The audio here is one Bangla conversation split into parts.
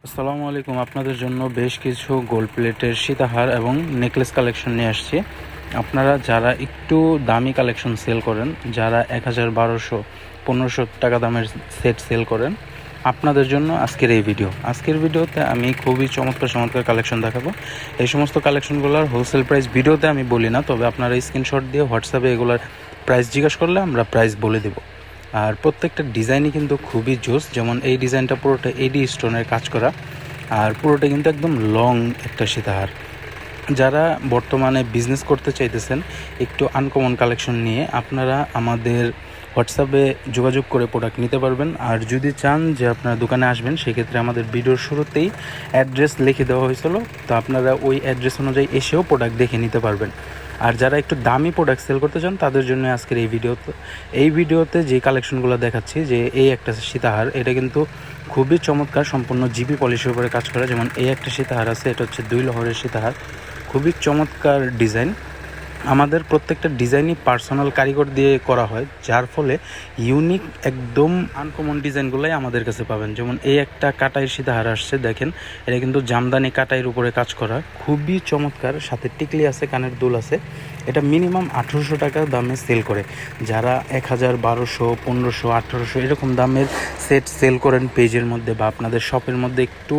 আসসালামু আলাইকুম। আপনাদের জন্য বেশ কিছু গোল্ড প্লেটের সীতাহার এবং নেকলেস কালেকশন নিয়ে আসছি। আপনারা যারা একটু দামি কালেকশন সেল করেন, যারা 1000, 1200, 1500 টাকা দামের সেট সেল করেন, আপনাদের জন্য আজকের ভিডিওতে আমি খুবই চমৎকার চমৎকার কালেকশন দেখাবো। এই সমস্ত কালেকশনগুলোর হোলসেল প্রাইস ভিডিওতে আমি বলি না, তবে আপনারা স্ক্রিনশট দিয়ে হোয়াটসঅ্যাপে এগুলোর প্রাইস জিজ্ঞাসা করলে আমরা প্রাইস বলে দেবো। আর প্রত্যেকটা ডিজাইনই কিন্তু খুবই জোস। যেমন এই ডিজাইনটা পুরোটা এডি স্টোনের কাজ করা, আর পুরোটা কিন্তু একদম লং একটা সীতাহার। যারা বর্তমানে বিজনেস করতে চাইতেছেন একটু আনকমন কালেকশন নিয়ে, আপনারা আমাদের হোয়াটসঅ্যাপে যোগাযোগ করে প্রোডাক্ট নিতে পারবেন। আর যদি চান যে আপনারা দোকানে আসবেন, সেক্ষেত্রে আমাদের ভিডিওর শুরুতেই অ্যাড্রেস লিখে দেওয়া হয়েছিল, তো আপনারা ওই অ্যাড্রেস অনুযায়ী এসেও প্রোডাক্ট দেখে নিতে পারবেন। আর যারা একটু দামি প্রোডাক্ট সেল করতে চান, তাদের জন্য আজকের এই ভিডিওতে যে কালেকশনগুলো দেখাচ্ছি, যে এই একটা সীতাহার, এটা কিন্তু খুবই চমৎকার, সম্পূর্ণ জিপি পলিশের উপরে কাজ করা। যেমন এই একটা সীতাহার আছে, এটা হচ্ছে 2 লহরের সীতাহার, খুবই চমৎকার ডিজাইন। আমাদের প্রত্যেকটা ডিজাইনই পার্সোনাল কারিগর দিয়ে করা হয়, যার ফলে ইউনিক একদম আনকমন ডিজাইনগুলোই আমাদের কাছে পাবেন। যেমন এই একটা কাটাই সীতাহার আসছে, দেখেন এটা কিন্তু জামদানি কাটাইয়ের উপরে কাজ করা, খুবই চমৎকার। সাথে টিকলি আছে, কানের দুল আছে। এটা মিনিমাম 1800 টাকা দামে সেল করে। যারা 1000, 1200, 1500, 1800 এরকম দামের সেট সেল করেন পেজের মধ্যে বা আপনাদের শপের মধ্যে, একটু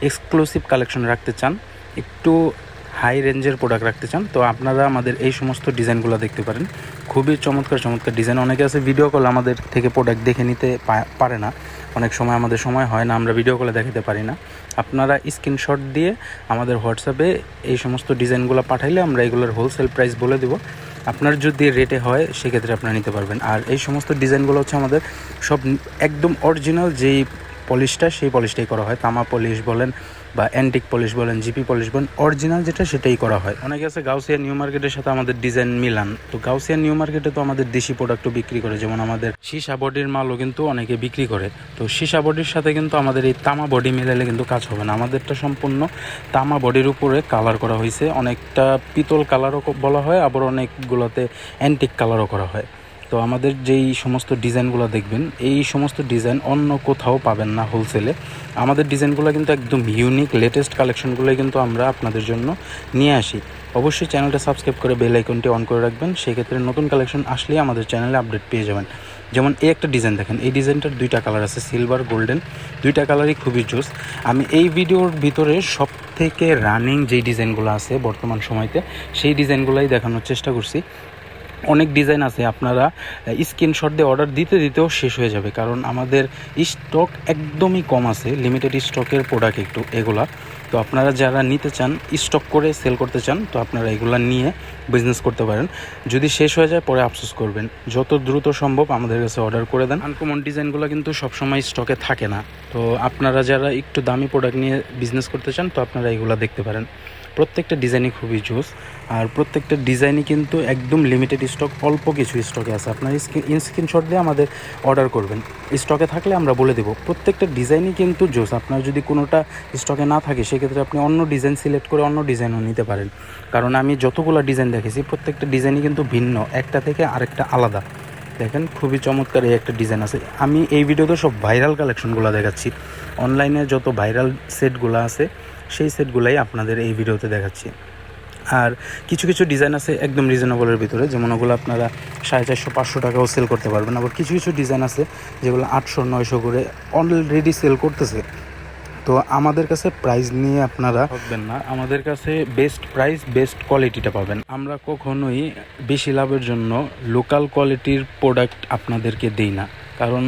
এক্সক্লুসিভ কালেকশন রাখতে চান, একটু হাই রেঞ্জের প্রোডাক্ট রাখতে চান, তো আপনারা আমাদের এই সমস্ত ডিজাইনগুলো দেখতে পারেন। খুবই চমৎকার চমৎকার ডিজাইন। অনেকে আছে ভিডিও কল আমাদের থেকে প্রোডাক্ট দেখে নিতে পারে না, অনেক সময় আমাদের সময় হয় না, আমরা ভিডিও কলে দেখাতে পারি না। আপনারা স্ক্রিনশট দিয়ে আমাদের হোয়াটসঅ্যাপে এই সমস্ত ডিজাইনগুলো পাঠাইলে আমরা এগুলোর হোলসেল প্রাইস বলে দেবো। আপনার যদি রেটে হয়, সেক্ষেত্রে আপনারা নিতে পারবেন। আর এই সমস্ত ডিজাইনগুলো হচ্ছে আমাদের সব একদম অরিজিনাল যেই পলিশটা, সেই পলিশটাই করা হয়। তামা পলিশ বলেন বা অ্যান্টিক পলিশ বলেন, জিপি পলিশ বলেন, অরিজিনাল যেটা সেটাই করা হয়। অনেকে আছে গাউসিয়া নিউ মার্কেটের সাথে আমাদের ডিজাইন মিলান, তো গাউসিয়া নিউ মার্কেটে তো আমাদের দেশি প্রোডাক্টও বিক্রি করে, যেমন আমাদের সীসা বডির মালও কিন্তু অনেকে বিক্রি করে। তো সীসা বডির সাথে কিন্তু আমাদের এই তামা বডি মিলালে কিন্তু কাজ হবে না। আমাদেরটা সম্পূর্ণ তামা বডির উপরে কালার করা হয়েছে, অনেকটা পিতল কালারও বলা হয়, আবার অনেকগুলোতে অ্যান্টিক কালারও করা হয়। তো আমাদের যেই সমস্ত ডিজাইনগুলো দেখবেন, এই সমস্ত ডিজাইন অন্য কোথাও পাবেন না হোলসেলে। আমাদের ডিজাইনগুলো কিন্তু একদম ইউনিক, লেটেস্ট কালেকশনগুলোই কিন্তু আমরা আপনাদের জন্য নিয়ে আসি। অবশ্যই চ্যানেলটা সাবস্ক্রাইব করে বেল আইকনটি অন করে রাখবেন, সেক্ষেত্রে নতুন কালেকশন আসলেই আমাদের চ্যানেলে আপডেট পেয়ে যাবেন। যেমন এই একটা ডিজাইন দেখেন, এই ডিজাইনটার 2টা কালার আছে, সিলভার, গোল্ডেন, 2টা কালারই খুবই জোস। আমি এই ভিডিওর ভিতরে সব থেকে রানিং যেই ডিজাইনগুলো আছে বর্তমান সময়তে, সেই ডিজাইনগুলোই দেখানোর চেষ্টা করছি। অনেক ডিজাইন আছে, আপনারা স্ক্রিনশট দিয়ে অর্ডার দিতে দিতেও শেষ হয়ে যাবে, কারণ আমাদের স্টক একদমই কম আছে, লিমিটেড স্টকের প্রোডাক্ট একটু এগুলা। তো আপনারা যারা নিতে চান, স্টক করে সেল করতে চান, তো আপনারা এগুলা নিয়ে বিজনেস করতে পারেন। যদি শেষ হয়ে যায়, পরে আফসোস করবেন। যত দ্রুত সম্ভব আমাদের কাছে অর্ডার করে দেন। আনকমন ডিজাইনগুলো কিন্তু সবসময় স্টকে থাকে না, তো আপনারা যারা একটু দামি প্রোডাক্ট নিয়ে বিজনেস করতে চান, তো আপনারা এগুলো দেখতে পারেন। প্রত্যেকটা ডিজাইনই খুবই জোস, আর প্রত্যেকটা ডিজাইনই কিন্তু একদম লিমিটেড স্টক, অল্প কিছু স্টকে আছে। আপনার স্ক্রিনশট দিয়ে আমাদের অর্ডার করবেন, স্টকে থাকলে আমরা বলে দেবো। প্রত্যেকটা ডিজাইনই কিন্তু জোস। আপনার যদি কোনোটা স্টকে না থাকে, সেক্ষেত্রে আপনি অন্য ডিজাইন সিলেক্ট করে অন্য ডিজাইনও নিতে পারেন, কারণ আমি যতগুলো ডিজাইন দেখেছি, প্রত্যেকটা ডিজাইনই কিন্তু ভিন্ন, একটা থেকে আরেকটা আলাদা। দেখেন খুবই চমৎকার এই একটা ডিজাইন আছে। আমি এই ভিডিওতে সব ভাইরাল কালেকশনগুলো দেখাচ্ছি, অনলাইনে যত ভাইরাল সেটগুলো আছে, সেই সেটগুলাই আপনাদের এই ভিডিওতে দেখাচ্ছি। আর কিছু কিছু ডিজাইন আছে একদম রিজনেবলের ভিতরে, যেমন ওগুলো আপনারা 450, 500 টাকাও সেল করতে পারবেন। আবার কিছু কিছু ডিজাইন আছে যেগুলো 800, 900 করে অলরেডি সেল করতেছে। তো আমাদের কাছে প্রাইস নিয়ে আপনারা ভাববেন না, আমাদের কাছে বেস্ট প্রাইস, বেস্ট কোয়ালিটিটা পাবেন। আমরা কখনোই বেশি লাভের জন্য লোকাল কোয়ালিটির প্রোডাক্ট আপনাদেরকে দিই না, কারণ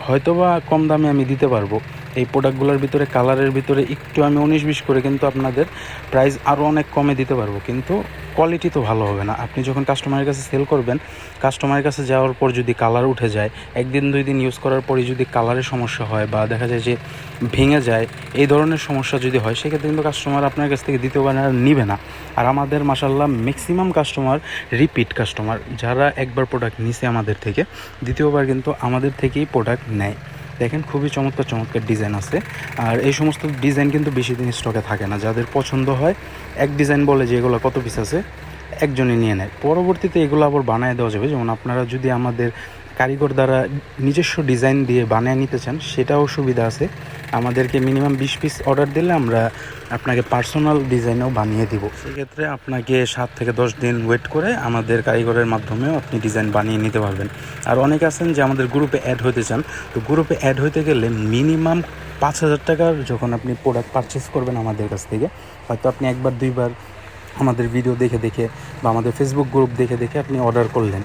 হয়তোবা কম দামে আমি দিতে পারবো, এই প্রোডাক্টগুলোর ভিতরে কালারের ভিতরে একটু আমি 19-20 করে কিন্তু আপনাদের প্রাইস আরও অনেক কমে দিতে পারবো, কিন্তু কোয়ালিটি তো ভালো হবে না। আপনি যখন কাস্টমারের কাছে সেল করবেন, কাস্টমারের কাছে যাওয়ার পর যদি কালার উঠে যায়, 1-2 দিন ইউজ করার পরে যদি কালারের সমস্যা হয় বা দেখা যায় যে ভেঙে যায়, এই ধরনের সমস্যা যদি হয়, সেক্ষেত্রে কিন্তু কাস্টমার আপনার কাছ থেকে দ্বিতীয়বার আর নিবে না। আর আমাদের মাশাআল্লাহ ম্যাক্সিমাম কাস্টমার রিপিট কাস্টমার, যারা একবার প্রোডাক্ট নিছে আমাদের থেকে, দ্বিতীয়বার কিন্তু আমাদের থেকেই প্রোডাক্ট নেয়। দেখেন খুবই চমৎকার চমৎকার ডিজাইন আছে। আর এই সমস্ত ডিজাইন কিন্তু বেশি দিন স্টকে থাকে না। যাদের পছন্দ হয়, এক ডিজাইন বলে যে এগুলো কত পিস আছে, একজনই নিয়ে নেয়, পরবর্তীতে এগুলো আবার বানিয়ে দেওয়া যাবে। যেমন আপনারা যদি আমাদের কারিগর দ্বারা নিজস্ব ডিজাইন দিয়ে বানিয়ে নিতে চান, সেটাও সুবিধা আছে। আমাদেরকে মিনিমাম 20 পিস অর্ডার দিলে আমরা আপনাকে পার্সোনাল ডিজাইনও বানিয়ে দিব। সেক্ষেত্রে আপনাকে 7 থেকে 10 দিন ওয়েট করে আমাদের কারিগরের মাধ্যমেও আপনি ডিজাইন বানিয়ে নিতে পারবেন। আর অনেকে আছেন যে আমাদের গ্রুপে অ্যাড হতে চান, তো গ্রুপে অ্যাড হতে গেলে মিনিমাম 5,000 টাকার যখন আপনি প্রোডাক্ট পারচেস করবেন আমাদের কাছ থেকে, হয়তো আপনি একবার দুইবার আমাদের ভিডিও দেখে দেখে বা আমাদের ফেসবুক গ্রুপ দেখে দেখে আপনি অর্ডার করলেন।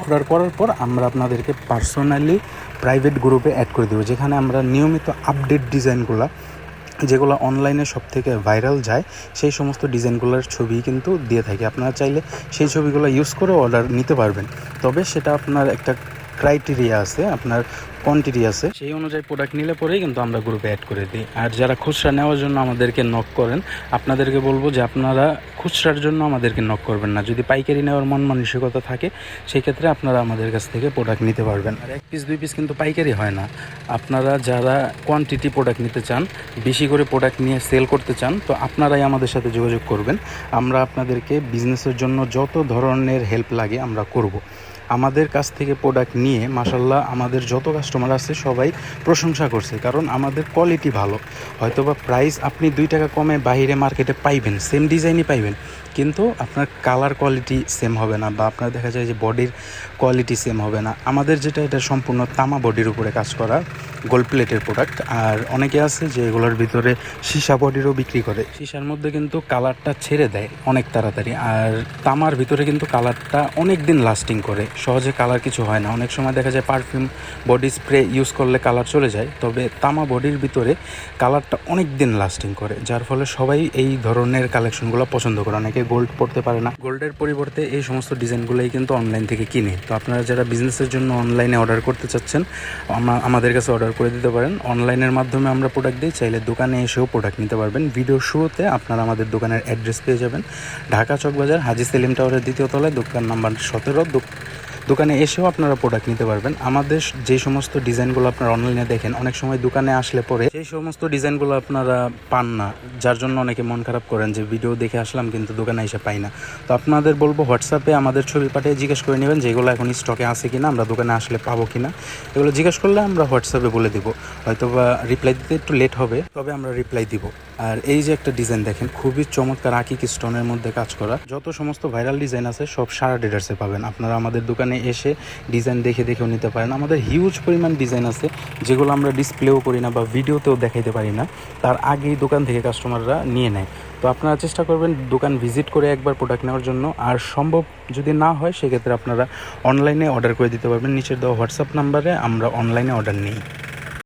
অর্ডার করার পর আমরা আপনাদেরকে পার্সোনালি প্রাইভেট গ্রুপে অ্যাড করে দেবো, যেখানে আমরা নিয়মিত আপডেট ডিজাইনগুলো যেগুলো অনলাইনে সব থেকে ভাইরাল যায় সেই সমস্ত ডিজাইনগুলোর ছবি কিন্তু দিয়ে থাকি। আপনারা চাইলে সেই ছবিগুলো ইউজ করে অর্ডার নিতে পারবেন, তবে সেটা আপনার একটা ক্রাইটেরিয়া আছে, আপনার কোয়ান্টিটি আছে, সেই অনুযায়ী প্রোডাক্ট নিলে পরেই কিন্তু আমরা গ্রুপে অ্যাড করে দিই। আর যারা খুচরা নেওয়ার জন্য আমাদেরকে নক করেন, আপনাদেরকে বলবো যে আপনারা খুচরার জন্য আমাদেরকে নক করবেন না। যদি পাইকারি নেওয়ার মন মানসিকতা থাকে সেই ক্ষেত্রে আপনারা আমাদের কাছ থেকে প্রোডাক্ট নিতে পারবেন। আর 1 পিস 2 পিস কিন্তু পাইকারি হয় না। আপনারা যারা কোয়ান্টিটি প্রোডাক্ট নিতে চান, বেশি করে প্রোডাক্ট নিয়ে সেল করতে চান, তো আপনারাই আমাদের সাথে যোগাযোগ করবেন। আমরা আপনাদেরকে বিজনেসের জন্য যত ধরনের হেল্প লাগে আমরা করব। আমাদের কাছ থেকে প্রোডাক্ট নিয়ে মাশাল্লাহ আমাদের যত কাস্টমার আছে সবাই প্রশংসা করছে, কারণ আমাদের কোয়ালিটি ভালো। হয়তোবা প্রাইস আপনি 2 টাকা কমে বাইরে মার্কেটে পাইবেন, সেম ডিজাইনই পাইবেন, কিন্তু আপনার কালার কোয়ালিটি সেম হবে না, বা আপনার দেখা যায় যে বডির কোয়ালিটি সেম হবে না। আমাদের যেটা, এটা সম্পূর্ণ তামা বডির উপরে কাজ করা গোল্ড প্লেটের প্রোডাক্ট। আর অনেকে আছে যে এগুলোর ভিতরে সীসা বডিরও বিক্রি করে, সীসার মধ্যে কিন্তু কালারটা ছেড়ে দেয় অনেক তাড়াতাড়ি, আর তামার ভিতরে কিন্তু কালারটা অনেক দিন লাস্টিং করে, সহজে কালার কিছু হয় না। অনেক সময় দেখা যায় পারফিউম বডি স্প্রে ইউজ করলে কালার চলে যায়, তবে তামা বডির ভিতরে কালারটা অনেক দিন লাস্টিং করে, যার ফলে সবাই এই ধরনের কালেকশনগুলো পছন্দ করে। অনেকে গোল্ড পড়তে পারে না, গোল্ডের পরিবর্তে এই সমস্ত ডিজাইনগুলোই কিন্তু অনলাইন থেকে কিনে। তো আপনারা যারা বিজনেসের জন্য অনলাইনে অর্ডার করতে চাচ্ছেন, আমাদের কাছে অর্ডার করে দিতে পারেন। অনলাইনের মাধ্যমে আমরা প্রোডাক্ট দিই, চাইলে দোকানে এসেও প্রোডাক্ট নিতে পারবেন। ভিডিওর শুরুতে আপনারা আমাদের দোকানের অ্যাড্রেস পেয়ে যাবেন, ঢাকা চকবাজার হাজী সেলিম টাওয়ারের 2য় তলায়, দোকান নাম্বার 17। দোকানে এসেও আপনারা প্রোডাক্ট নিতে পারবেন। আমাদের যে সমস্ত ডিজাইনগুলো আপনারা অনলাইনে দেখেন, অনেক সময় দোকানে আসলে পরে সেই সমস্ত ডিজাইনগুলো আপনারা পান না, যার জন্য অনেকে মন খারাপ করেন যে ভিডিও দেখে আসলাম কিন্তু দোকানে এসে পাই না। তো আপনাদের বলবো হোয়াটসঅ্যাপে আমাদের ছবি পাঠিয়ে জিজ্ঞেস করে নেবেন যে এগুলো এখন স্টকে আছে কিনা, আমরা দোকানে আসলে পাবো কিনা। এগুলো জিজ্ঞেস করলে আমরা হোয়াটসঅ্যাপে বলে দিব। হয়তো বা রিপ্লাই দিতে একটু লেট হবে, তবে আমরা রিপ্লাই দিব। আর এই যে একটা ডিজাইন দেখেন, খুবই চমৎকার আকিক স্টোনের মধ্যে কাজ করা। যত সমস্ত ভাইরাল ডিজাইন আছে সব সারা ডেটার্সে পাবেন। আপনারা আমাদের দোকানে এসে ডিজাইন দেখে দেখেও নিতে পারেন। আমাদের হিউজ পরিমাণ ডিজাইন আছে যেগুলো আমরা ডিসপ্লেও করি না বা ভিডিওতেও দেখাইতে পারি না, তার আগেই দোকান থেকে কাস্টমাররা নিয়ে নেয়। তো আপনারা চেষ্টা করবেন দোকান ভিজিট করে একবার প্রোডাক্ট নেওয়ার জন্য। আর সম্ভব যদি না হয় সেক্ষেত্রে আপনারা অনলাইনে অর্ডার করে দিতে পারবেন। নিচের দেওয়া হোয়াটসঅ্যাপ নাম্বারে আমরা অনলাইনে অর্ডার নিই।